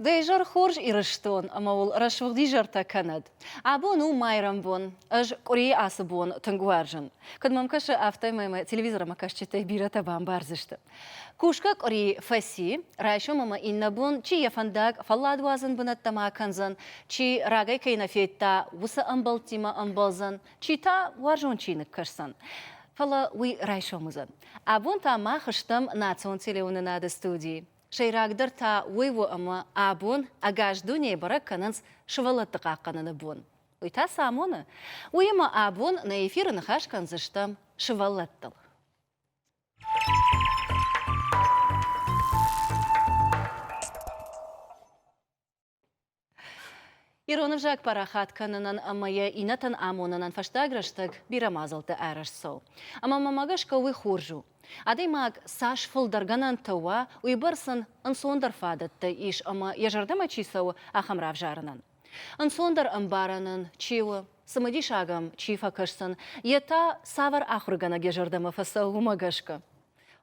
ديجر خورج إيرشتون أما ول رشوغ ديجر تكند عبونو مايرم بون أج قري عصبون تنقوارجن كد ممكش أفتاي ما تلفزيون ما كاش تي بيرة تبان بارزشت كوشكا قري فسي رايشو ماما إنبون چي يفندق فلاد وازن بنت تما كنزن چي راغي كينا فيتا وسا أمبلتيما أمبلزن چي تا وارجون چي نكرسن فلا وي رايشو مزن أبون تا ما خشتم ناتون تليون ناد استودي شيراقدر تا ويو أما أبون أجاج دنيا برا كننس شوالت تقاقنا نبون ويتا سامونا ويما أبون نايفير نخاش كنزشتم شوالتل إيرونف جاك باراخات كننن أما يا إنتن آموننن فشتاغرشتغ بيرامازلت أرشسو أما ماماغش كوي خورجو عدي ماغ ساش فل درغنان توا ويبرسن انسوندر فادت إيش أما يجردما چيسو أخم راف جارنن انسوندر أمبارنن چيو سمديش آغم چيفا كشسن يتا ساور آخرغنا يجردما فسو ماغشكا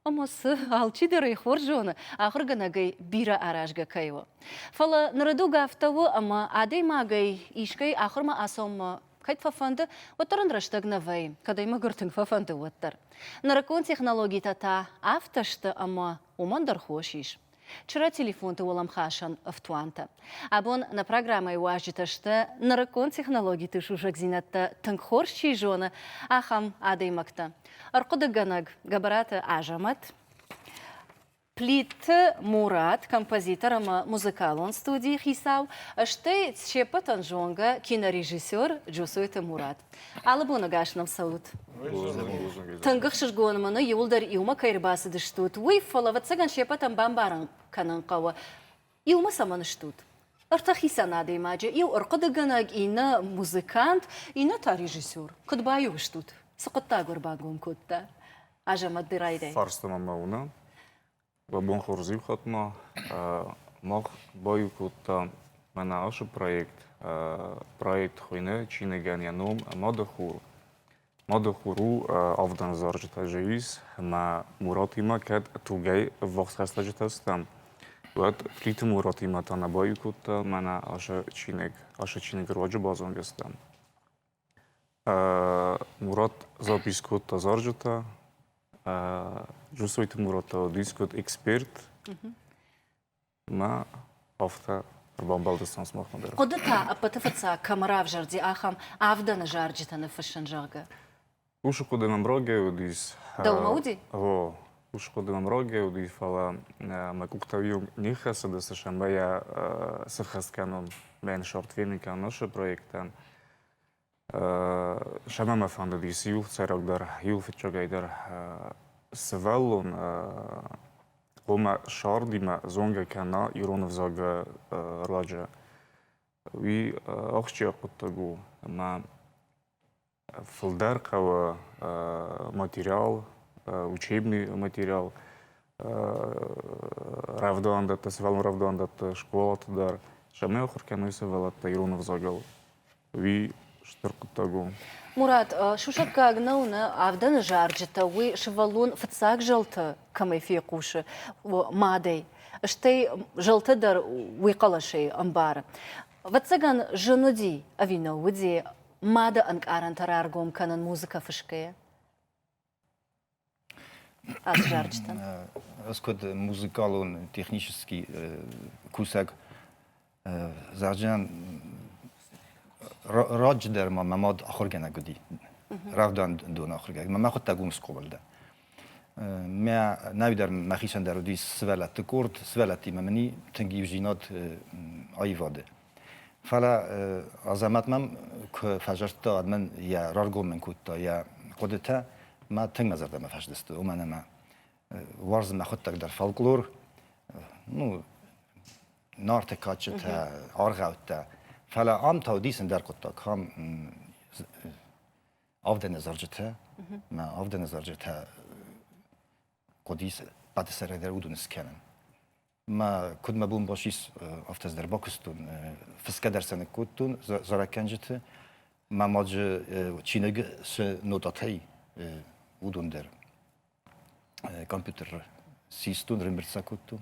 أما алчи дыры хоржона, ахыргана гай бира аражга кайва. Фала нараду гафтаву, ама адей магай ишкай ахырма асома кайт фафанды ватаран раштаг навай, кадай магыртын фафанды ваттар. Наракон технологии тата авташты, ама умандар хошиш. Чыра телефон туалам хашан автуанта. Абон на программой уажиташты наракон технологии тышушак зинатта тыңхорши жона ахам адей макта. Арқыды ганаг габараты ажамат. Плит Мурат, композитор, ама музыкал он студии хисау. Штей цчепатан жонга кинорежиссер Джусуйта Мурат. Алабуна гашнам салут. Тыңгық шыргонымыны юлдар иума кайрбасы дыштут. Уйфала ватсаган шепатан бамбаран канан қауа. Иума саман штут. Артахиса надо имаджи. Иу арқыды ганаг ина музыкант, ина та режиссер. Кудбаю штут. سقطتا قرباقون كوتا عجمت درايدي فارستا مماونا وبون خورزيو خطنا مخ بايو كوتا منا أشو проект خوينة چينة غانيانوم مادخورو أفضل زارجتا جيويس ما مراتيما كاد توغي وقت خسلا جتاستم وقت فليت مراتيما تانا بايو كوتا منا أشا چينة رواجه بازون گستم Мурат запискот тазаржата, Джусуйте Мурата дискот експерт, ма афта бамбалдастан смахмадер. قدتا أبتفتسا كمراف جردي آخم عفدنا جارجتا نفشن جاغا Ушу кодемам роге удис. Далмауди? О, ушу кодемам роге удис фала ма куктавиум нихаса да сашамбая сахасканом мен шортвиника наша проекта. Шамама фанда дис юл царагдар юл фичогайдар савалон гома шардима зонга кана иронов зага раджа ви ахчи акуттагу ма филдар кава материал учебный материал равдандата савалон равдандата школа дар шаме охуркану савалата иронов загал ви штыркуттагу Мурат, шушак гнауна عفدنا جارجتا وي شفالون فتساق جلتا كما في قوش مادي اشتي جلتا در ويقلا شيء أمبارا فتساقان جنودي أفينا ودي مادا أنك آران ترارقوم كانن موسيقى فشكية أس جارجتا أسكت موسيقالون технический кусак زارجان راج در ما مماد آخر گناه گودی رفتن دون آخر گناه ما خود تگوم سکوبل ده ما نوی در مخیشن در ودی سوالت کورد سوالتی ممنی تنگی وجینات آیواده فلا عظمت من که فجرت آدم یا رارگوم من کوتا یا خودتا ما تنگ نظر دم فجدست و من ما وارز ما خود تگ در فولکلور نو نارتکاچت آرغوت فلا عام توديسن در قطع كام أفضل نزارجتها ما أفضل نزارجتها قديس بعد سر در ودون سكانن ما كود ما بون باشيس أفتز در باكستون فسكا در سنة كودتون زارا كنجته ما ماج چينج س نوتاتي ودون در كمبيوتر سيستون رمبرتسا كودتون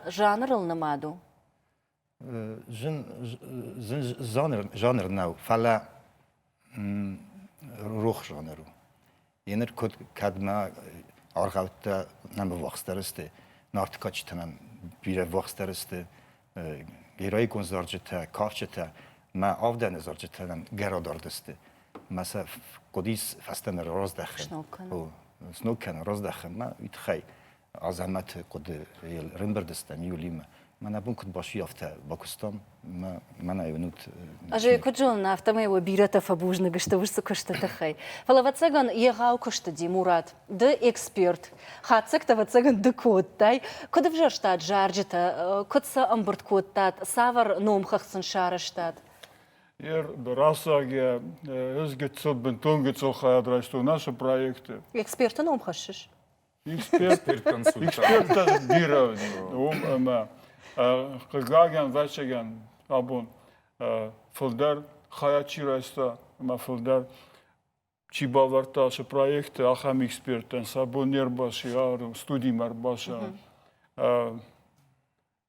жанр ылнымаду. жанр ناو فلا روح جانرو ینر کد کدما آرگاوت نم وقترسته نارتکاچ تنم بیره وقترسته گرای کنزارجته کافچته ما آفدن زارجته نم گراداردسته مثلا قدیس فستن راز دخل سنوکن راز دخل ما یتخی عظمت قد رنبردستن یولیم من ابون کد باشی یافته باکستان من ایونوت Аже коджон автомай его бирата фабужны гышты вышсы кышты тахай. Фалавацаган егау кышты ди Мурат, да эксперт. Хацак тавацаган да коттай. Коды вжарштат жарджита, котса амбурт коттат, савар номхахсын шарыштат. Расаге, özgetsel бентонгetsel хаядрайсту наши проекты. Эксперты номхашыш. Эксперта бира, Кыгаген, Вачаген, Абун, Фулдар, Хаячирайста, Фулдар, Чибаварташи проекты, Ахам экспертен, Сабунер баши, студимар баша,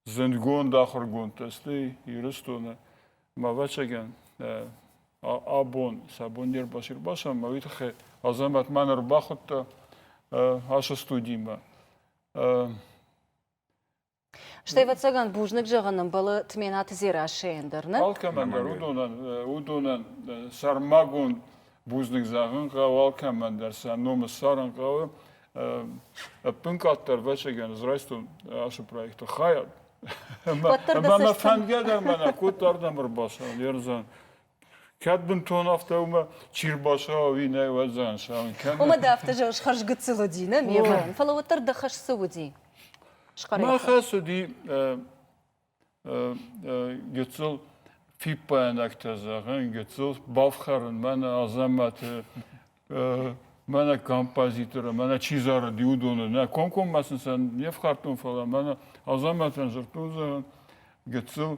Зенгон дахаргон тесты, Ирыстуна, Вачаген, Абун, Сабунер башир баша, Мавитахе, Азамат манер бахутта, Аша студима. Штей вацаган бужнык жығының балы тменаты зира шейндерні? Алкамандар, удонан сармагун бужнык зағын қау, алкамандар саномы сарын қау, пынкаттар вачаген зрайстун ашы проекты қаяд. Мама фангедар мана кутардан бір баша, ерзан. Кәдбін тон автаума чирбаша винай вазан шауын. Ома да авта жауш харш гыцылы дейні, мебірін. Фалаваттар да хашсы өдей. ما خاصدي جتول في بانك تزاغن جتول بافخرن من عظمت من كامبازيتور من چیزار دیودونه نه کم مثلا نفخرتون فلان من عظمت انجرتون جتول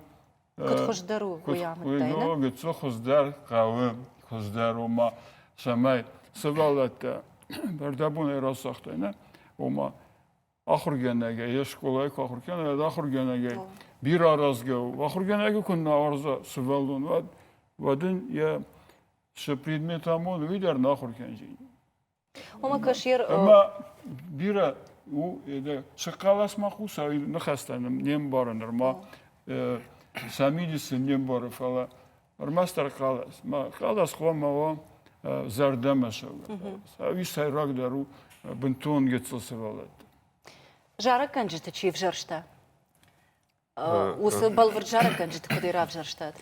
كنت خوش درو ويعمل جتول خوزدار قوم خوزدار وما سماي سوالات بردابون راسختينه وما Ахургенеге, ешколайк ахургенеге, ахургенеге, bir arazge, ахургенеге kunna arza sıvaldun, vadın ya şu предмет amon видер на ахургенеге. Ома кашир... Ama bira u ede şakalasma kusa ne hastanım, nem barınır ma samidisi nem barı falan. Armastar kalas, ma kalas koma o zardamasha. Savi sayrak daru bentun geçse sıvalat. Жара канджита, чи в жаршта? Усы балвар жара канджита, куды ра в жарштат?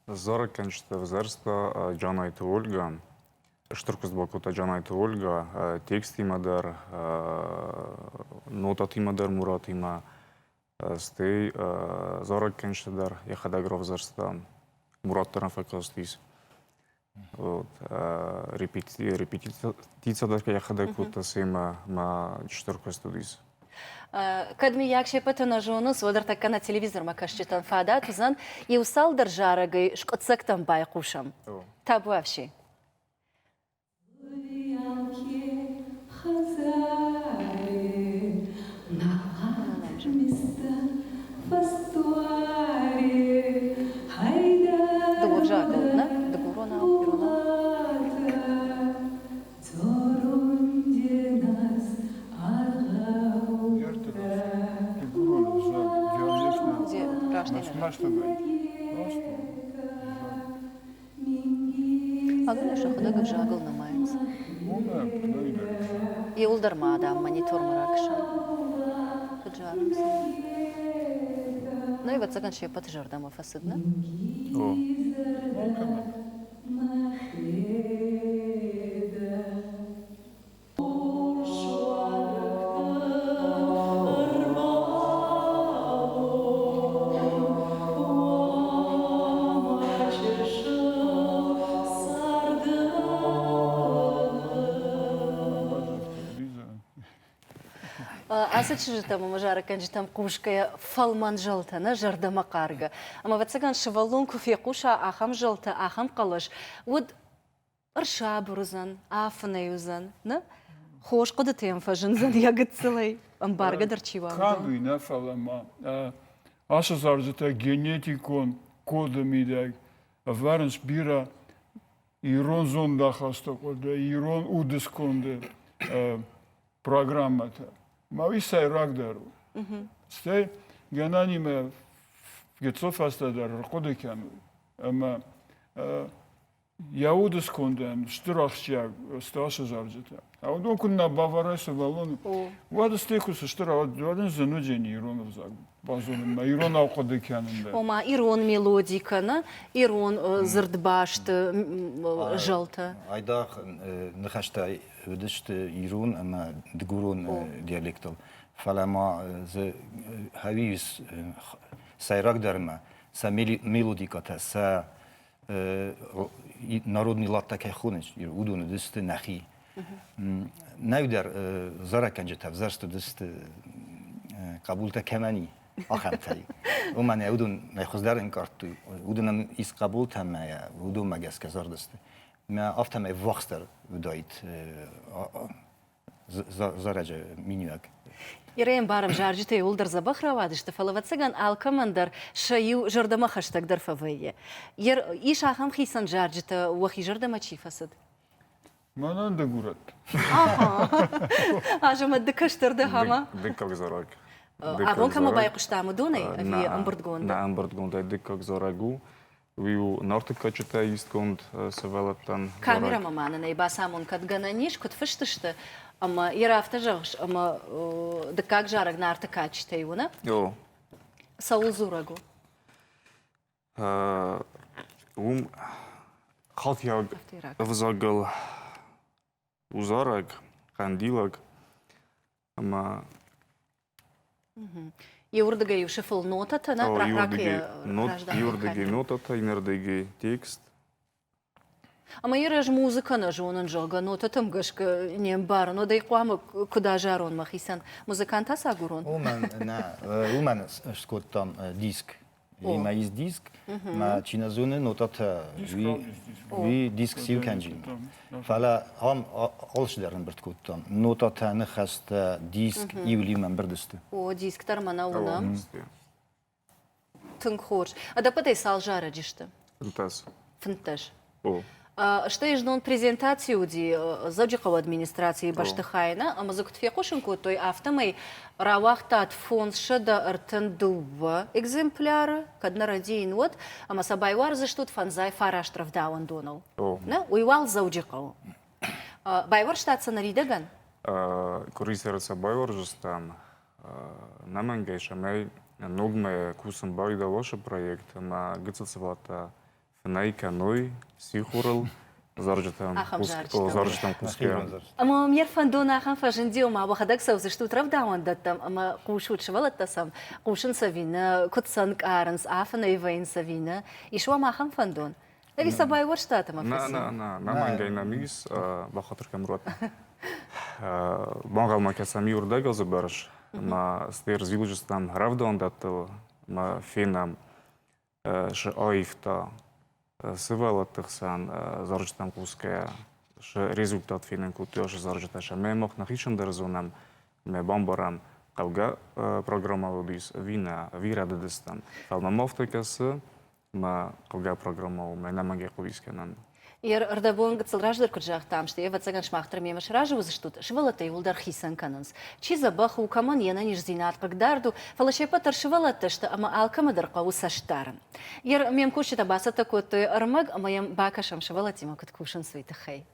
Зора канджита в зарста Джанайты Ольга. Штуркус бакута Джанайты Ольга. Текст имадар, нотат имадар, Мурат има. Стей Зора канджита яхада гров зарста. Мурат таран факастис. Репетиция дарка яхада кута сема ма штуркус студис. Кадми якше патана жонус, водар така на телевизор макашчитан фадат, узан, и усал держарагай шкоцактам байкушам. Табу авши. Догуржа, да? Догурона, пирона. Агын шахыда гып жагыл намайыз. И улдарма адам монитор муракшан. Кыджарымсы. Ну и вот цаган шепат жардама фасыдна. Асычы там мажара канжи там кушкая фалман жалтана жардама карга. Ама вацаган шывалун куфе куша ахам жалта ахам калыш. Вот арша бурузан, афна юзан, на? Хош куда тем фажинзан ягыцылай. Амбарга дарчива. Канду ина фалама. Așa zarjeta genetikon kodu mideg. Varens bira iron zonda hasta kodu, iron udis kondu programmata. Ma visay ragdaru. Stay genanime getsov hasta dar kodu kanu. Ama Yaudis konden, strachsjag, stasje zarjeta. A on kun na Bavarese valon. Wat is tekus stra, wat is zanudjeni iron vzag. Bazon, ma iron au kodu kanında. Ома ирон мелодиканы, ирон зырдбашты, жылты. Ayda nıxaşta ödüştü İran ama dgurun diyalektal. Falama ze haviz sayrak derma, sa melodikata, sa народный лад такая хунич, удуны дысты нахи. Навдер зараканче тав зарсты дысты кабулта кемани ахамтай. У мене удун найхоздарин карту, удунам из кабул тамая, удун магас казар дысты. Ма афтамай вахстер вдайт зараджа минуак. Ирен барым жаржите улдар забахра вадышты, фалаватсаган алкамандар шаю жардама хаштаг дарфавые. Ер иш ахам хисан жаржите уахи жардама чифасад. Манан да гурат. Ажама дыкаштырды хама. Дикак зораг. Авон кама байқуштамы дунай, ви амбурдгонда. На амбурдгонда дикак зорагу. Виу нортикачета истконд севелаттан. Камера мамана найба самон кадгананиш, кот фыштышты. Ama yer hafta jağış ama dıkkak jarag nartı kaçtı yuna. Yo. Saul zuragu. Haltjag vzagel uzarag, kandilag. Ama Yurdıga yuşifil notata na rakrakıya yurdagi notata, inerdagi tekst. Ama yeraj muzıkanı jonun joga notatım gışkı nem barın o da iqamı kuda jaron mahisan muzikanta sagurun. Uman skottam disk. Ima iz disk, ma çinazone notata vi disk siu kanjin. Fala am alşlerin bir skottam. Notata ne hasta disk ivlimen birdiste. O disktar mana ona. Tınk hoş. Ada patay saljara dişti. Фантаз. Фынтаж. О. Что я жду презентацию ди заджихов администрации баштыхайна, а мазок тфекушенку той автомой равахтат фонд шеда артендува экземпляра, кадна радиин вот, а масабайвар заштут фанзай фараш травдаун донал. Не, уйвал заджихов. Байвар штат санаридаган. Корисерца байвар жестам. Намангайша мей ногме кусам байда лоша проект, ма гыцацвата Найканой, Сихурал, заржетам куске. Ама мер фандона ахам фажендио ма бахадак сауз штут равдаун даттам, ама кушут швалаттасам, кушын савина, кутсан каранс, афана ивайн савина, ишва ма ахам фандон. Эви сабай вар штатам афаси. На мангай на мис, бахатыр камрот. Бангал ма кесами урдагал забарш, ма стер звилжестам равдаун даттал, ма фенам ш айфта. Сывалаттықсан заржытам куская, результат фенен кутёш заржыташа. Ме мох нахичен дерзонам, ме бамбарам кавга программа лудис вина вирадедестан. Фалма мофтекасы, ма кавга программа ме намаге кувискенан. Ер ардабон гцелраждыр кыржах тамшты, я вацаган шмахтыр мемеш ражу заштут, швалата юлдар хисан кананс. Чиза баху каман яна ниш зинат кагдарду, фалашепатар швалата шта, ама алкамадар кау саштаран. Ер мем кушита басата коты армаг, ама ям бакашам швалатима кат кушан свита хай.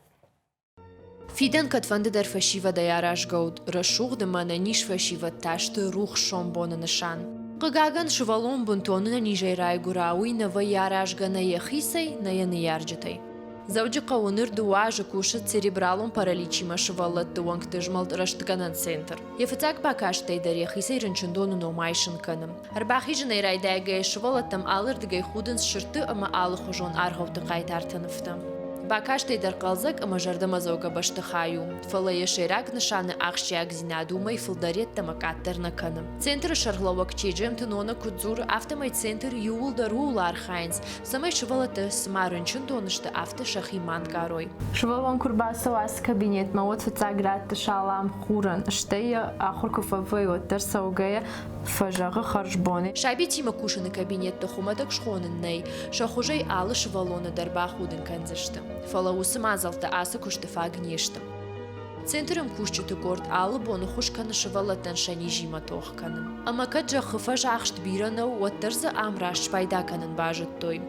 Фиден катванды дар фашива да яраш гауд, рашух да мана ниш фашива ташты рух шомбона нышан. Кагаган швалон бунтону на нижай рай гурауи на ва яраш гана яхисай на яны ярджатай. Завджи қауыныр дуажы кушы церебралон параличима шывалат дуанг тыжмалт раштыганан центр. Ефыцак бакаштай даре хисай рынчындону номайшын каным. Арбахи жынай райдайгай шывалаттам алырдыгай худын шырты ама алых ужон арховты қайтартыныфтым. Бакаштай дар қалзак ама жардамазауга башты хаю. Фала ешайрак нышаны ақшияк зинадумай фылдарет тамакаттарна каным. Центр шарглавак чеджем тынона кудзур автомай центр юул дарул архайнс. Самай шывалаты смарынчын тонышты авто шахиман гарой. Шывалан курбасау ас кабинет мавот фацаграт шалам хуран. Штея ахуркуфавай вот тарсаугая фажага харжбоне. Шаби тима кушаны кабинетті хумадық шхоныннай, шахужай алы шывалоны дарба худын канзышты. Фалаусы мазалты асы күштіфа гнешті. Центрым кушчыты горд алы боны хушканы шывалаттан шани жима тоққанын. Ама каджа хыфаж ақшт биранау уаттарзы амраш пайдаканын бажыттой.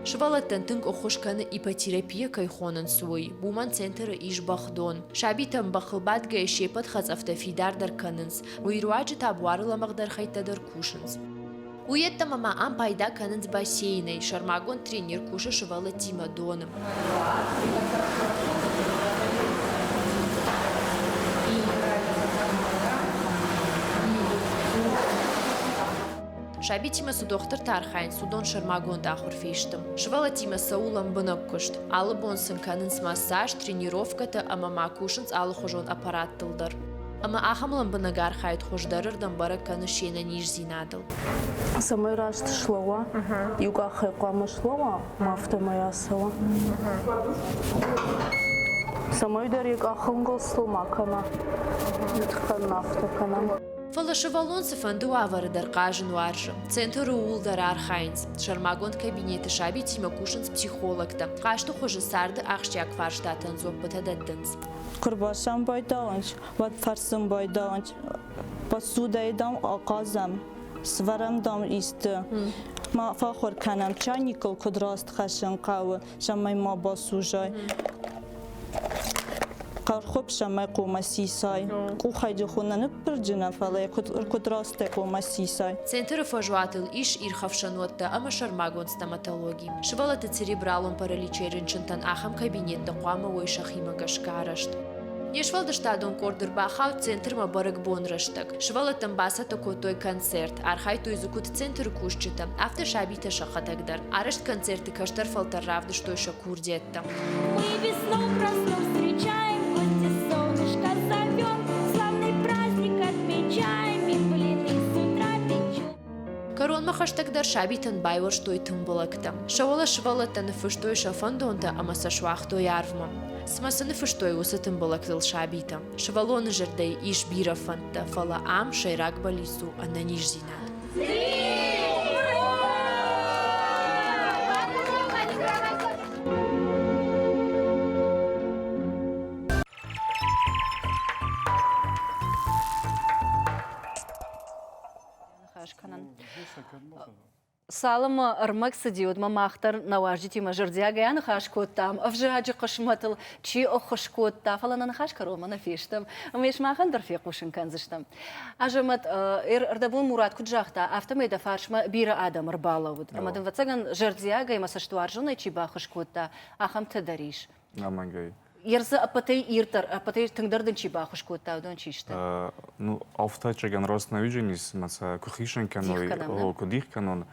Шывалаттан тынг охушканы ипотерапия кайхонын суй. Буман центры иш бахдон. Шаби там бахылбат гай шепат хаз автофидар дар канынс. Уируаджы табуарыламақ дар хайтадар кушынс. Уетта мама ам пайда канынс бассейной. Шармагон тренер куша шывала Тима доным. Шаби Тимасу доктор Тархайн судон Шармагон дахур фештым. Швала Тимаса улам бынок кушт. Алы бонсын канынс массаж, тренировката, ама макушынс алы хожон аппарат тылдар. Ама ахамлам бынагар хайт хождарырдан бара каны шена ниш зинадыл. Самой раз шлова, юга хайкама шлова, мафта моя сала. Самой дарик ахангал сломакана. Итхан нафта канама. Фалашывалон сыфанду авары дар кажын варжы. Центр уул дар архайнс. Шармагон кабинеты Шаби Тима кушынс психологта. Қашты хожы сарды ақшчак фарштатын зоппыта даддынс. Курбашам байдаланч, ват фарсым байдаланч, посудайдам оказам, сварамдам исты. Ма фахор канам чайникл кудраст хашын қавы, шамай ма басужай. Қархоп шамай қома сисай. Қухайды хунаны бірджіна фалай, кудрасты қома сисай. Центр фажуатыл иш ирхавшанотта, ама Шармагон стоматологии. Шывалаты церебралон параличеринчынтан ахам кабинетті қуама ойшахима гашкарашт. Нешвалдаштадон кордыр бахау центр ма барык бонраштак. Швалатан басата котой концерт. Архай туйзукут центр кушчыта. Авто шабита шахатагдар. Арашт концерты каштар фалтарравды, что еще курдетта. Мы весну красну встречаем, гости солнышко зовем, славный праздник отмечаем и блины с утра печем. Корон махаштагдар шабитан байвар штой тымбалакта. Шавала швалатан фыштой шафандонта, ама сашвахто ярвма. Смасаны фыштой усатым балактыл шабита. Шавалоны жердей иш бирафанта, фала ам шайрак балису, ана ниш зинат. Салама армак сидиод мамахтар наважити мажордяга я нахаш коттам авжаджи қашматыл чи охош котта фалана нахаш карома нафештам меш махан дарфи қушин канзыштам ажамат эрдабун мурат куджахта автомеда фаршма бира адам рбалауд амадын вацаган жордяга има саштуаржуна чи бахаш котта ахам тадариш Амагай. Ерза апатай иртар апатай тыңдардын чи бахаш котта удан чишта Ну, автачаган раз навиженис, маца кухишен каной, о кодих канон.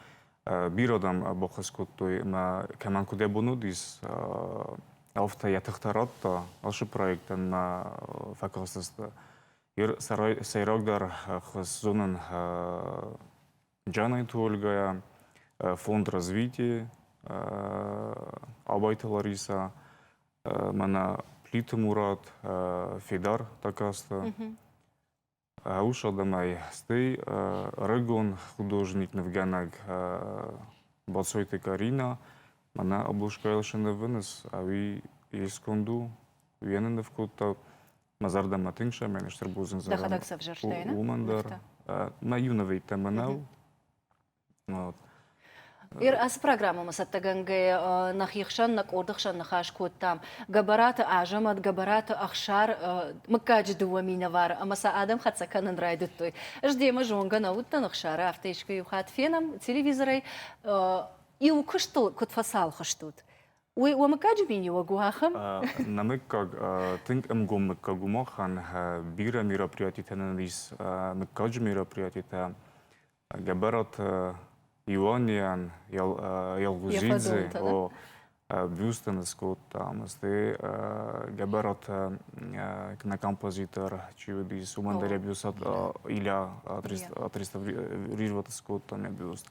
Биродам бохаскоттой ма каман куде бонудис авто ятахтаратта ашы проектен ма факастаста ер сайрогдар хазунан джанай туолгая фонд развития абайталариса мана плиты мурат федар такаста Уж адамай стей регон художник Невганаг Бацойте Карина, мана облушкайлшен вынес, а ви есконду, венен в кота Мазарда Матинша, менештер бузен за дахадакса вжарштейна Умандар, на юновей теманау. Ир аз программа саттаганге нахихшан накордахшан нахаш коттам габарата ажамат габарата ахшар макач дуаминавар амаса адам хатсаканан райдуттой ждема жонга наутта нахшара автешка юхат фенам телевизорой и укыштыл кот фасал хаштут уй уамакач бини вагуахам Намек как тинг эмгом мекагумахан бира мероприятий тенанис мекач мероприятий та габарат Иониан, Ялгузидзе, о бюстен скотта, амасте габарат на композитор, чивидис умандаря бюстат иля отреставрировать скотта не бюст.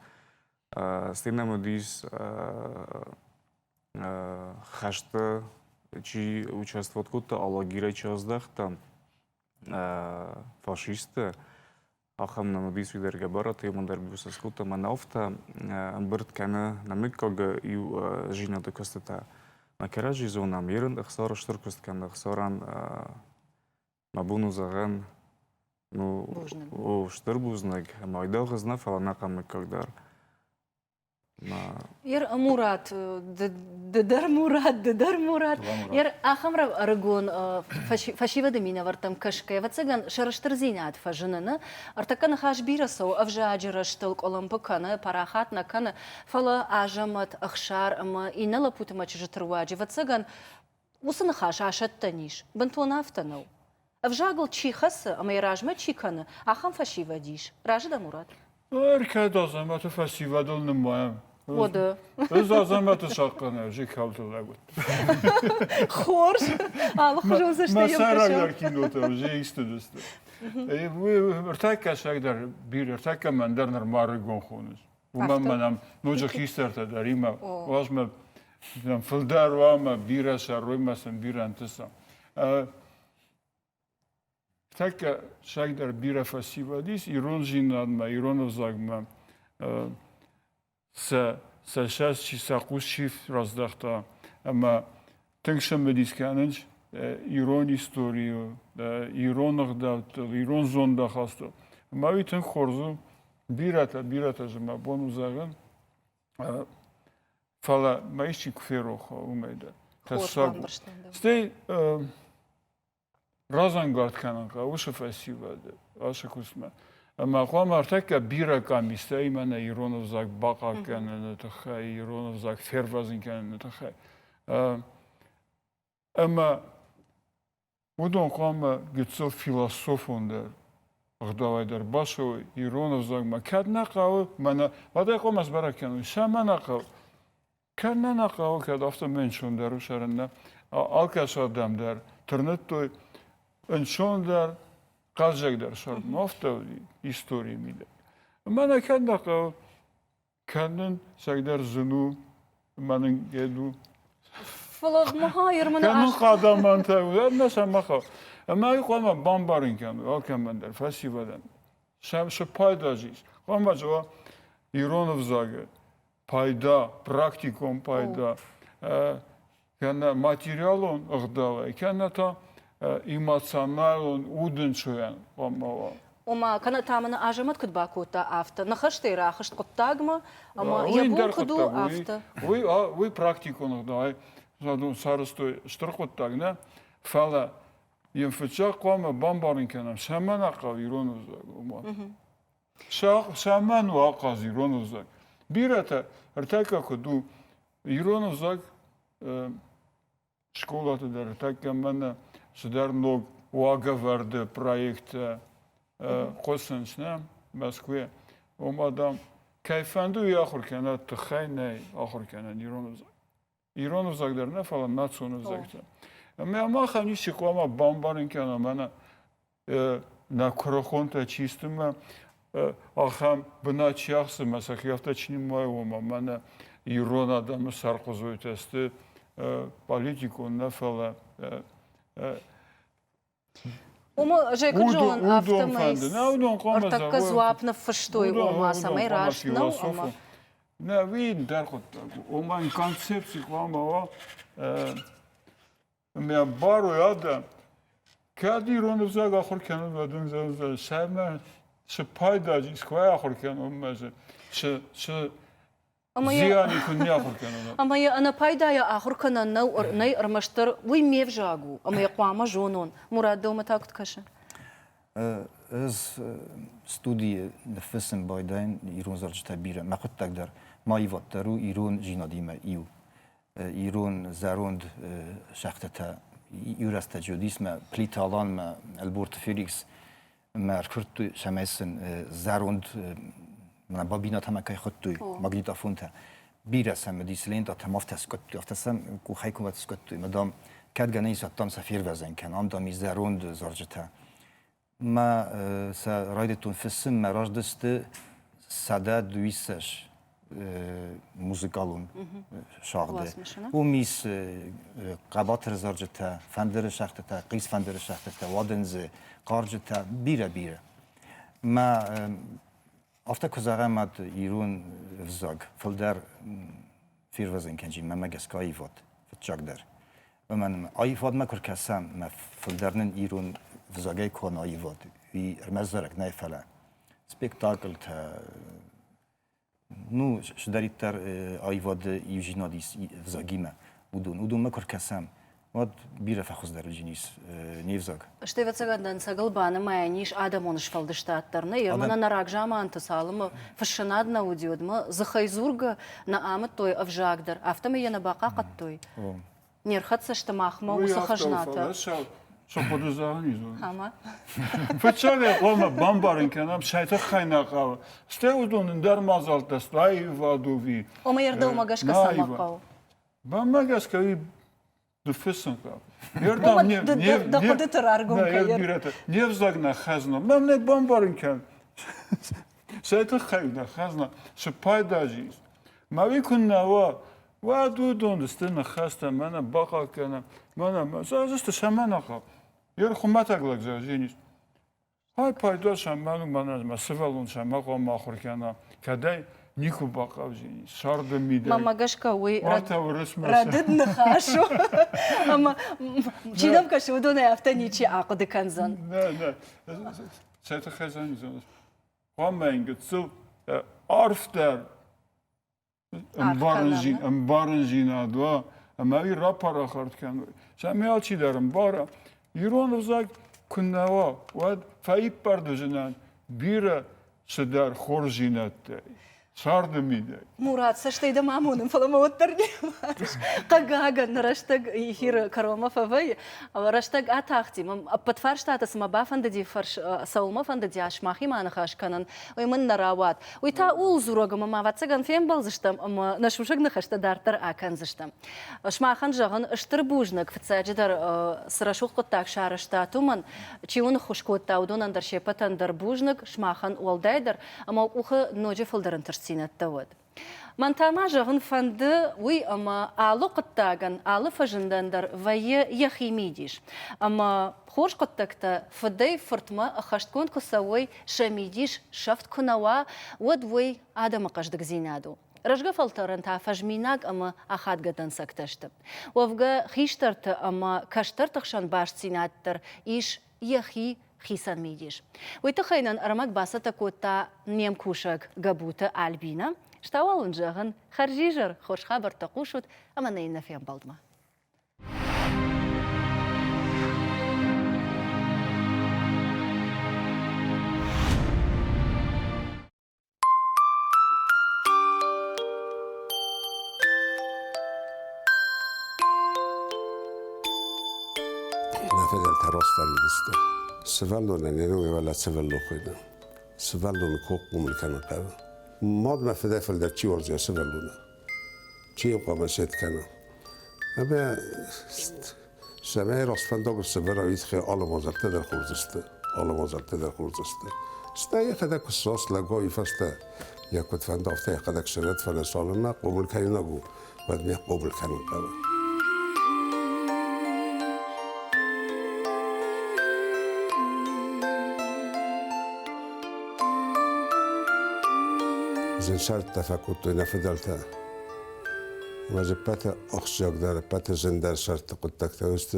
Стена модис хашта, чи участвует котта, аллагира частях там фашисты. Acham na modis wieder gebarat, jemand der bus skuta man ofta ambert kana na mikog ju žina da kostata. Na keraži zona miren, khsara shturkost kan khsaran ma bunu zagan ну штырбузнак майда гызна фалана камы когда Ер Мурат, Дар Мурат. Ер ахамра рагон фашива демина вартам кашка. Вацаган шараштырзинат фажынаны. Артакан хаш бирасау авжаджира штылк олампаканы парахатна каны фала ажамат ахшар ама инала путама чижитруаджи. Вацаган усын хаш ашаттаниш. Бантуан автанау. Авжагл чихасы ама иражма чиканы. Ахам фашива диш. Ражда Мурат. Erkek azameti festivalinin mayam. Oda. Öz azameti şakkana, jikaltılar. Hoş. Allah hoş olsun işte Mesela yapacağım. kinota, istediste. Bu erkek şeyler bir erkek menderner marıgon konus. Bu menam nocak isterte der ima. Vasma fıldar vama bir eser roymasın bir antesa. Така шагдар бира фестивалис ирон жинадма иронов загма са шас чи сакус шиф раздахта ама тыңшам медисканынч ирон историю иронах давтыл ирон зонда хасты ама итэн хорзу бирата жма бону загын фала маишчи куфероха умейда стей Razangard kanaka, ușa festivalde, așa cum spune. Ma acum ar trebui ca bira cam este, imana ironov zag baka cană tăhai, ironov zag fervazin cană tăhai. Ama udon cam gitso filosofon der, gdavai der baso ironov zag ma kad naqav, mana vada cam asbara cană, şama naqav. Kad naqav kad afta mention der ușarında, alkas adam der, tırnıttoy. Înşonder kalacaklar sonra nafta istoriyimiyle. Bana kendin şeyler zunu, benim gedu. Falan mahayır mı? Kendin kadaman tabi, mesela maka. Ama yok ama bambarın kendi, alkem bender, festivalden. Şu paydacıyız. Ama o İronov zagı, payda, praktikum payda. Kendi materyalon ıgdava, kendi ta эмоционален, уденчуен. Ома кана тамана ажамат кудбакута авто. Нахашты рахашт коттагма, ама ябу куду авто. Вы практикунах давай. Задун сарыстой штрахоттагна. Фала емфичак кома бамбарин кенам. Шаман акав иронузак. Шаман ваказ иронузак. Бирата артака куду иронузак школата да артака мана Сдерног уага верде проекта Косенчна Москве. Омадам кайфанду яхур кена тхайнай ахур кена Иронов загдерна фала национал загта. Ама хани шикома бамбарин кена мана на крохонта чистыма ахам бна чахсы масахиafta чинимай ома мана ирон адамы сарқозой тесты политику нафала Ома жекуджон автомайс. Артакка зуапна фаштой ома самай рашна ома. Не вин дерхот. Ома ин концепции ома ме бару яда. Кади ронов заг ахор кенен вадын за шайма ше пайдажи сквай ахор кенен маже. Ше зияни кун яхор кенен. Ама я ана пайдая ахор кенен най армаштар уй мевжагу. Ама я қуама жонон. Мурад дома такт каша. از استودی نفسم بایدن ایران زرجت بیره مخوت تک در مایی واترو ایران جینادی ما ایران زروند شخصتا یورست جودیس ما پلیتالان ما البورت فیلیکس ما کرد شمسن زروند من بابینا تما که خود توی ماگنیتا فونتا بیره سم دیسلین تا تماف تسکت افتسم کو خیکم و تسکت توی مدام کد گنی ساتام سفیر وزن کن آم دامی زروند زرجتا ما سرايدتون في السن ما راجدست سادات دويسش موسيقالون شاغده وميس قباتر زرجتا فندر شختتا قيس فندر شختتا وادنز قارجتا بيرا ما افتا کزارمات ایرون وزاگ فلدر فیر وزن کنجی ما مگسکایی واد فتچاک در و من آیفاد ما کرکسم ما فلدرنن ایرون وزاگای کن آیفاد وی رمزرک نه فلا سپیکتاکل تا نو شداری تر آیفاد یوجینا دیس وزاگیمه ودون ما کرکسم واد بیره فخوز در الجنیس نیفزاگ Штеве цагандан сагалбаны мая ниш адамоныш фалдыштаттарны, ермана нарак жаман тысалымы, фашшанадна удиодмы, захайзурга на амы той авжагдыр, автомы ена бака каттой. Нерхатса штамахма усахажната. Що подозагнізу. Ама. Фачале олма бамбарин канам шайта хайнақава. Сте удунun дармазалта стай вадуви. Ома ерда умагашка самакау. Бамагаска de vissen kap. Da подытыр аргумка ер. Невзагна хазна. Мам не бомбарин кан. Сайта хайна хазна. Шпайдажис. Мави куннава. Ваду дон стена хаста мана бака кана. Мана зашта шамана кап. Ер хуматаглак зажинис. Хай пайда шаману мана масвалун шамаqa махур кана. Кадай Нику бакавжини, шарда мидай. Мамагашка уи радид нахашу. Ама чинам кашу доне автоничи ақды канзан. Не. Сайта хазан изонас. Хамаинга цу арфтер баранжина два. Амави рапара хард кан. Шамиал чи дарам бара. Ирон узак куннава вад фаиб пардожинан бира шадар хоржинаттай. Шарды мидай. Мурат, саштайда мамуным фаламауаттарни. Қагаган раштаг эфир карома фавай, раштаг атахти. Подфарштата самабафанда ди фарш саумафанда ди ашмахи манахашканан. Оймын нарават. Ойта ул зурога мамаватсаган фем балзыштам, нашушаг нахашта дартар аканзыштам. Шмахан жаган штырбужнак фцаджидар срашух коттак шараштатуман, чиун хушкотта удунан даршепатан дарбужнак, шмахан уалдайдар, ама ухы ноджи фалдаран синаттавад. Мантама жагын фанды уй ама алы қыттаган, алы фажындандар вайы яхимидиш. Ама хош қыттакта фадай фыртма ахашткон кусавой шамидиш шафт кунава уад вой адама қаждық зинаду. Рожга фалтаран та фажминаг ама ахадгадан сакташты. Уавга хиштарты ама каштартықшан баш синаттар иш яхи хисан мидиш. Уйты хайнан арамат басата кота нем кушак габута Альбина. Штауалын жағын харжижар хош хабар тақушут, ама нейна фем балдма. Nefedel terraslar yediste. Sıvallo neneni evvela sıvallo koydu. Sıvallo'nu kokku mülkanı kadı. Mad mefede felder çi orzuya sıvallo'nu. Çi yapama setkanı. Ama semai rastfandagır sıvara yitki alamazalta der kurzistı. Alamazalta der kurzistı. Staya kadar kusas lago ifasta. Yakut fandafta yakadar şeret falan salına qobul kanına gu. Badmiye qobul kanı kadı. زين شرط تفكرت نفدلتها ما جبتها أخشى قدر بتها زندر شرط قلت تكتوست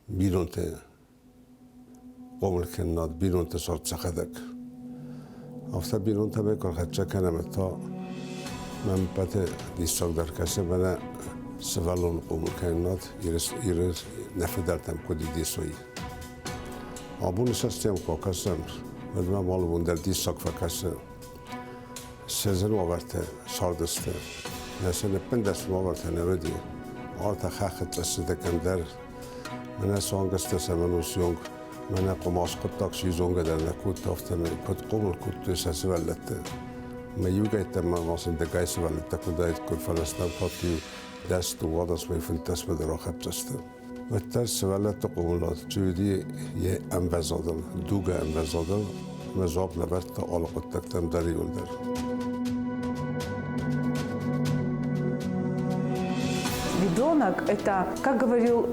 بيرونت قوم الكنات بيرونت صارت سخدك أفتا بيرونت بيكون خدشة كان متى من بتها ديش قدر كسر بنا سوالون قوم الكنات يرس نفدلتهم كودي ديسوي أبون شستيم كوكسم بدنا مالون در ديش سقف كسر سزن وقته شاردسته نشان پندش وقته نردی آرتا خاخت لسته کندر من سانگسته سمنوسیونگ من قماش قطع شیزونگ در نکوت تافتم کد قمر کد سسولته میوگیت من واسه دگایس ولته کدایت کل فلسطین پاتی دست و وادس میفنتس به دراخت جسته و ترس ولته قمولات جودی یه انبزادل دوگه انبزادل مزاب لبرت آلقت تکتم داری ولدر Vidro ребенок – это, как говорил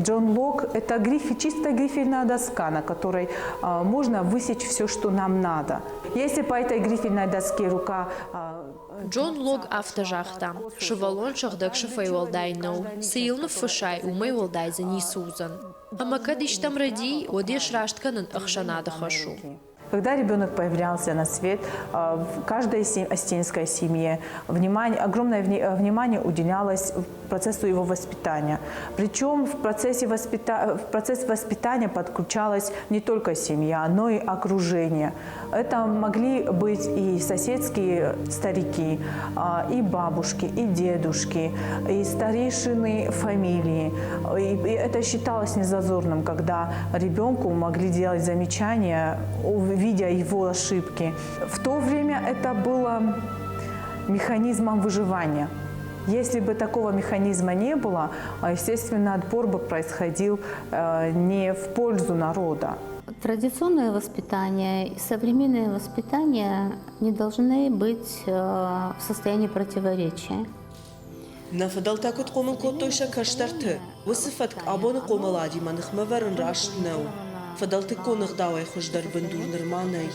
Джон Лок, это чистая грифельная доска, на которой можно высечь все, что нам надо. Если по этой грифельной доске рука… Джон Лог автожахта. Шевалон шахдак шафай валдайнау. Сеилну фашай умай валдай за нисузан. Ама кадиш там ради, одеш раштканан ахшанада хашу. Когда ребенок появлялся на свет, в каждой остинской семье огромное внимание уделялось процессу его воспитания. Причем в процесс воспитания подключалась не только семья, но и окружение. Это могли быть и соседские старики, и бабушки, и дедушки, и старейшины фамилии. И это считалось незазорным, когда ребенку могли делать замечания, видя его ошибки. В то время это было механизмом выживания. Если бы такого механизма не было, естественно, отбор бы происходил не в пользу народа. Традиционное воспитание и современное воспитание не должны быть в состоянии противоречия. نفضلتك تقوم كوتوشا كشترت وصفتك أبون قوم العادي ما نخمفرن راشتناو فضلتك كون غداوي خوش در بندور نرماني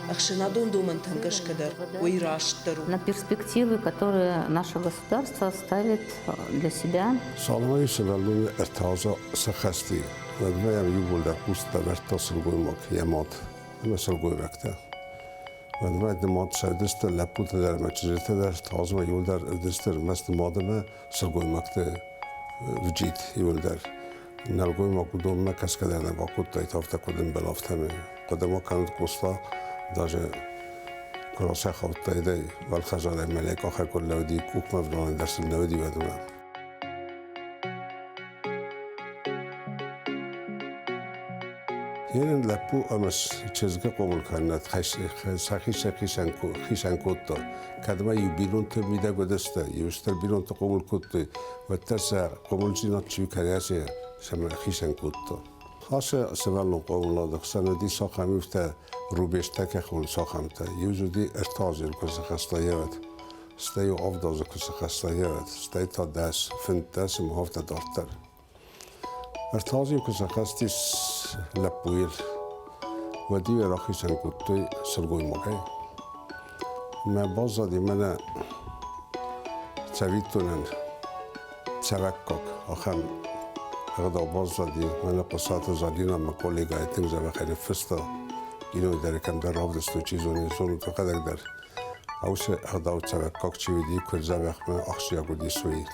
أخشنا دون دومن تنقش كدر ويراشترو. На перспективы, которые наше государство ставит для себя. سالمایی سوالون ارتازا سخستی و دوایم یوبول در پوست در ارتاصل گویمک یماد مثل گوی وقته و دوایم دماد سردست لپوت در مچجرت در تازم یول در دستر مثل مادمه سل گویمکته وجید یول در نلگوی ما کدوم ما کس که در نواقود تایتافته کدوم بلافتمه قدما کند قصلا داجه کراسه خواب تایده والخزانه ملیک آخر کل لودی کوک مفلان درس نودی ودمه یعنی لپو امس چیزگه قبول کند خیشن کود تا کدما یو بیرون تو میده گدسته یوستر بیرون تو قبول کود تا و ترس قبول جینات چیو کریازه شما خیشن کود تا خاصه سوالون قبول لادخ سندی ساخمی فته روبشته که خون ساخم تا یوزودی ارتازی کس خستایت استیو آفداز کس خستایت استی تا دست فند دست محافظه دارتر ارتازی کس خستیس لپویل و دیو راخی سنگوتوی سرگوی مگه من باز دادی من چویتونن چوکک آخر اقدا باز دادی من قصات زادینا مکولی گایتیم زبه خیلی فستا اینو در کم در راب دستو چیزونی زونو تو قدر در اوش اقدا چوکک چیویدی کل زبه من اخشیا گودی سوی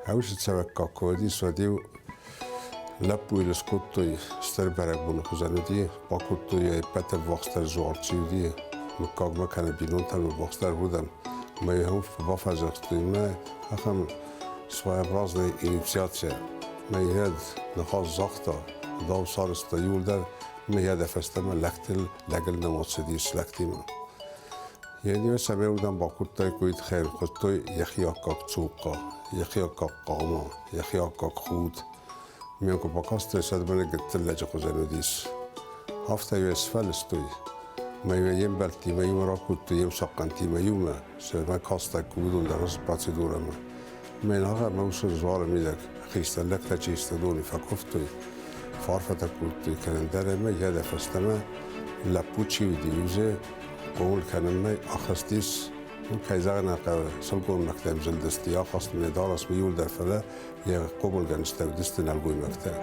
اوش چوکک کودی سودیو لپوی لسکوتوی ستر برگ بونه خوزندی با کوتوی پتر واقستر زوارچیدی مکاگ مکنه بیرون تر واقستر بودم می هم با فزختوی من اخم سوای براز نه اینیسیاتشه می هد نخواست زختا داو سارستا یول در می هد فستم لکتل لگل نماسدیس لکتیم یعنی مثلا می بودم با کوتوی کویت خیر کوتوی یخی آکاک چوقا یخی آکاک قاما یخی آکاک خود میان که با کاست رسد من گتل لجه خوزنودیس هفته یو اسفل استوی میوه یم بلتی میوه را کود یم ساقنتی میوه سر من کاسته کودون در از باتی دورم من آقا موسر زوار میدک خیسته لکتا چیسته دونی فکفتوی فارفتا کودتوی کنندره می یاد فستمه لپو چیو دیوزه قول کنمه آخستیس اون کیزاق نقه سلگون مکتب زلدستی آخست ندار است میول در فله یه قبول گنسته و دست نلگوی مکتب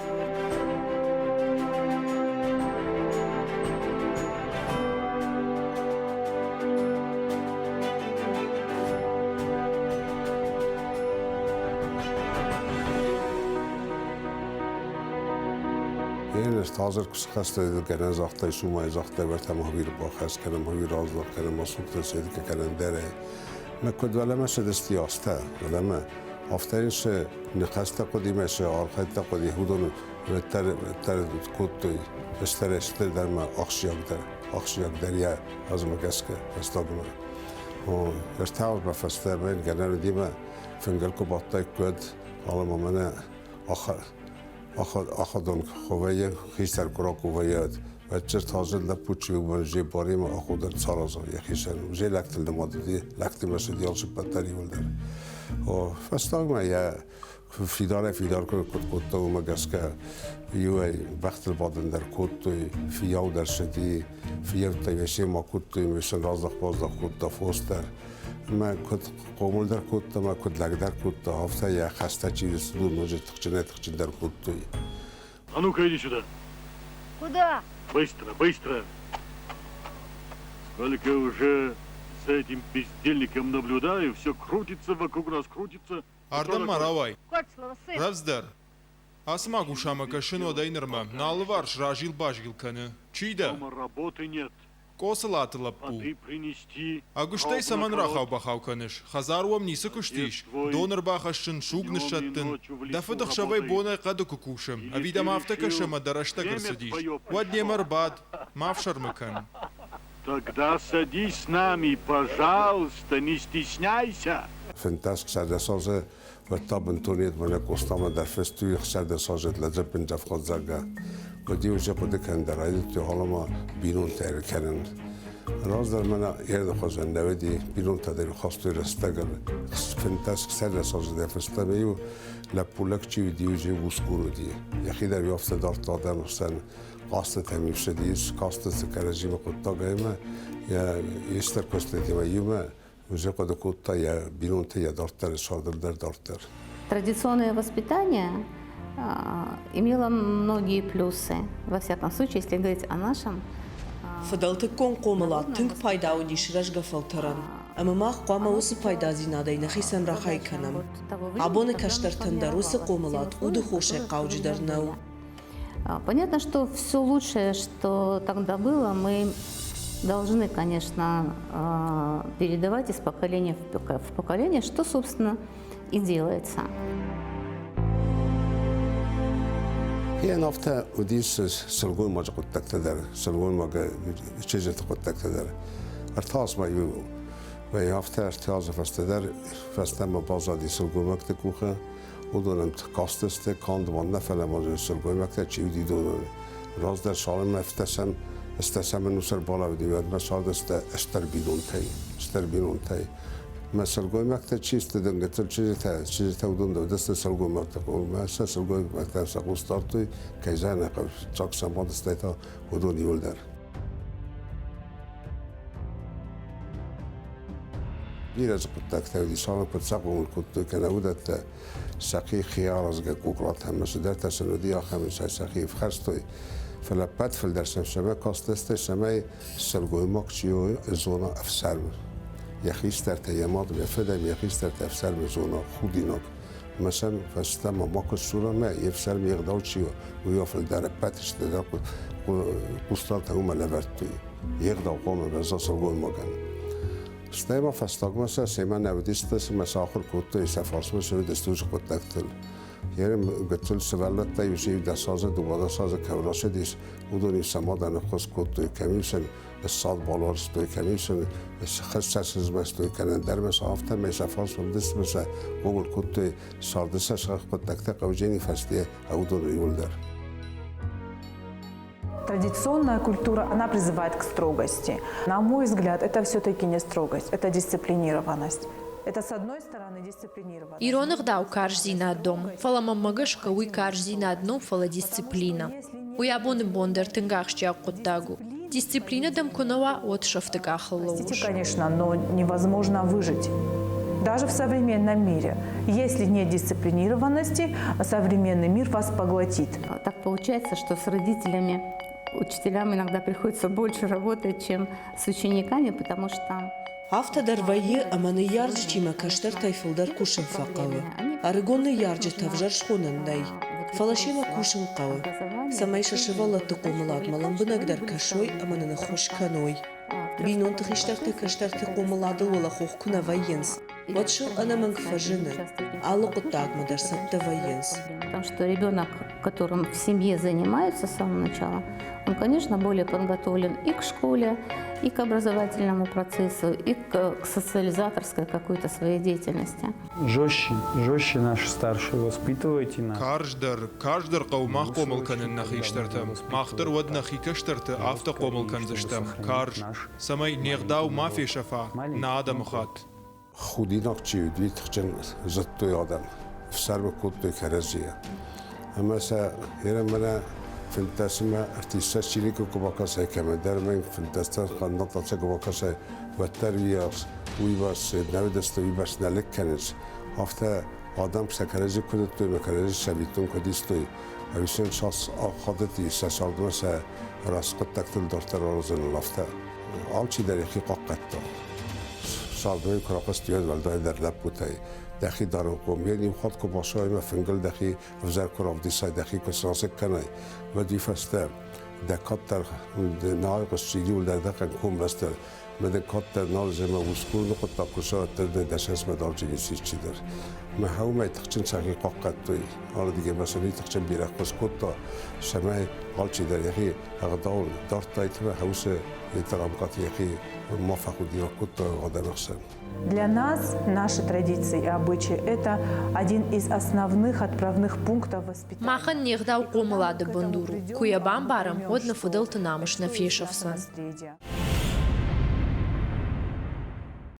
این است حاضر کس خسته کنن زاخته شما زاخته بر تماهیر با خست کنم ماهیر آزاد کنم مسئول ترسید که کنن داره ما کد ولی ما شدستی آسته ولی ما آفترینش نخست قدیمش آرخت قدی هودون تر کد توی استر در ما آخشیاک دریا از ما کسکه استادم و ارتاول بفسته من گنر دیما فنگل کو باتای کد حالا ما من آخدون خوبه خیستر کرا کوبایت و چر تازه لپوچی و منجی باری ما آخودن سرازا یخیشن و جی لکتل نمادی لکتی مسودی آلش بطری ولدر و فستاگ ما یا فیدار کنه کت و مگسکه یوی وقت البادن در کت فیاو در شدی فیاو تیوشی ما کت میشن رازدخ بازدخ کت فوستر ما کت قومل در کت ما کت لگ در کت هفته یا خسته چیز دور نوجه تخچین در کت А ну-ка иди сюда. Куда? Быстро, быстро. Сколько уже за этим бездельником наблюдаю, все крутится вокруг нас, крутится. Ардам Маравай. Кочлова сын. Равздар. Асмагу шамака шинода инерма. Налварш ражил бажгилканы. Чида? Дома работы нет. Косылаты А лаппу. ты принести... Агуштай саман рахау бахау каныш. Хазаруам нисы куштиш. Донор бахашын шугны шаттын. Дафыдах шавай бонай каду кукушам. А вида мафтака шама дарашта грсадиш. Ваднемар бад. Мавшармыкан. Тогда садись с нами, пожалуйста, не стесняйся. فنتاس خسرده سازه و تا بنتونید من کوستام در فستوی خسرده سازه لذت بن جفت زرگه و دیو جه قد کندر عید تو حالا ما بیرون تیر کردن راز در من یه نخوازن نودی بیرون تدری خواستوی رستگل فنتاس خسرده سازه در فستوی لپولک چی دیو جه وسکورو دی یخی در یافته دار دادن حسن قاست تمیف شدیش قاست سکرجی مقطع گیمه یا ایستر کستیتی و یومه уже когда куда я беру я доктор доктор. Традиционное воспитание имело многие плюсы. Во всяком случае, если говорить о нашем. فضلت كون قوملات تنك بايدا ودي شرش غفلترن اما ما قوما وس بايدا زينادي نخي سمرا خاي كنم عبون كشترتن دروس قوملات ودخوش قاوج درنو. Понятно, что все лучшее, что тогда было, мы должны, конечно, передавать из поколения в поколение, что, собственно, и делается. یه نافته ودیس سلگوی ما جقت تکتر سلگوی ما چیزی تقت تکتر ارتاز ما یو و یه هفته ارتاز فستم ما بازادی سلگوی ما کتکوخه و دونم کاستسته کاند ما نفله ما سلگوی ما کتر چیو دی دونم راز در سال ما افتسم استسم نوسر بالا ودیواد مثلا استر بیرون تی مثلا گوی مکت چیست دنگتر چیزی تا ودون دست سلگوی مکت کو مثلا سلگوی مکت سقوط دارتی که زن قبل چاک سماد استیتا ودون یول در بیرز قطعه تودی سال قد سقوم کت که نبودت سقی خیار از کوکرات هم مثل در تسندی آخر مثل سقی فخرستوی فلپت فل در شما کاستسته شما سلگوی ماکچیو زونا افسر یخیست در تیمات میفدم یخیست در افسر زونا خودی نک مثلا فستم ماکس سورا ما یفسر میقداو چیو و یا فل در پتش در قوستان تاوم لورتوی یقداو قوم بزا سلگوی ماکن استیما فستاگ مثلا سیما نودیست مثلا آخر کوتو سفارس مثلا دستوش قطعتل یعنی گتول سوالات تا یوشی دستازه دوباره سازه کولاش دیس ودونی سمادن خود کوتوی کمیشن استاد بالار استوی کمیشن خصوص از مستوی کنن در مثلا هفته میسافاس و دست مثلا گوگل کوتوی ساردسش خود تکت قوجینی فستیه او دون یول در. Традиционная культура, она призывает к строгости. На мой взгляд, это все-таки не строгость, это дисциплинированность. Это, с одной стороны, дисциплинированность. Иронах дау каждый на дом. Фала мамагашка уй каждый на одном фала дисциплина. Уябоны бондер тынгахча куттагу. Дисциплина дам кунава от шафтыгахаллауш. Конечно, но невозможно выжить. Даже в современном мире. Если нет дисциплинированности, современный мир вас поглотит. Так получается, что с родителями, учителям иногда приходится больше работать, чем с учениками, потому что... هفته در ویه امان یارج چیما کشتر تایفل در کوشن فقاوه. ارگون یارج تفجر شخونن نی. فلاشیما کوشن قاوه. سمایش شوالات تقوملات ملان بنگ در کشوی امان نخوش کنوی. بینون تخیشتر تکشتر تقوملات ولا خوخ کنه وینس. واتشو أنا من فجنة على قطعك مدرسة وينس. Потому что ребенок, которым в семье занимаются с самого начала, он, конечно, более подготовлен и к школе, и к образовательному процессу, и к социализаторской какой-то своей деятельности. Жестче наши старшие воспитывайте нас. Каждый قومах قوملكن نخيشترتم. ماختر ود نخيكشترت أفت قوملكن زشتم. كارج سماي نيغداو ما في شفا نادم خات. خودی نکچی دوی تخچن زد توی آدم تفسر كوتو كرزية أما منا فانتاسما ارتيسا شيليكو كوباكاسا كمان درمين فانتاستا قنطة كوباكاسا والتربية ويباس نودست ويباس نالك كنز هفته آدم سكرزی کنه توی مکرزی شبیتون کدیستوی اویشن شخص آخادتی سالدم سه راسقت تکتل دارتر آرزن لافته آل چی در یکی قاقت سالدم کراقست یاد ولدای در لب بوده دخی دارم قوم یعنی خود که باشای ما فنگل دخی وزر کراف دیسای دخی کسانس کنه و دیفسته دکات در نهای قصیدی و در دقیق کم رسته مده کات در نال زمه وسکون نقط تاکوشا در دشس مدار جنسی چی در ما هاو ما تخشن سعی قاقت توی حالا دیگه مثلا تخشن بیرق بس کتا شمه حال چی در یکی اقدام دارت تایت ما هاوس ترامکات یکی موفق و دیار کتا قدم احسن. Для нас наши традиции и обычаи – это один из основных отправных пунктов воспитания. Махан нигда у комлады бандуру, куя бамбарам одна фудел тынамыш на фешевса.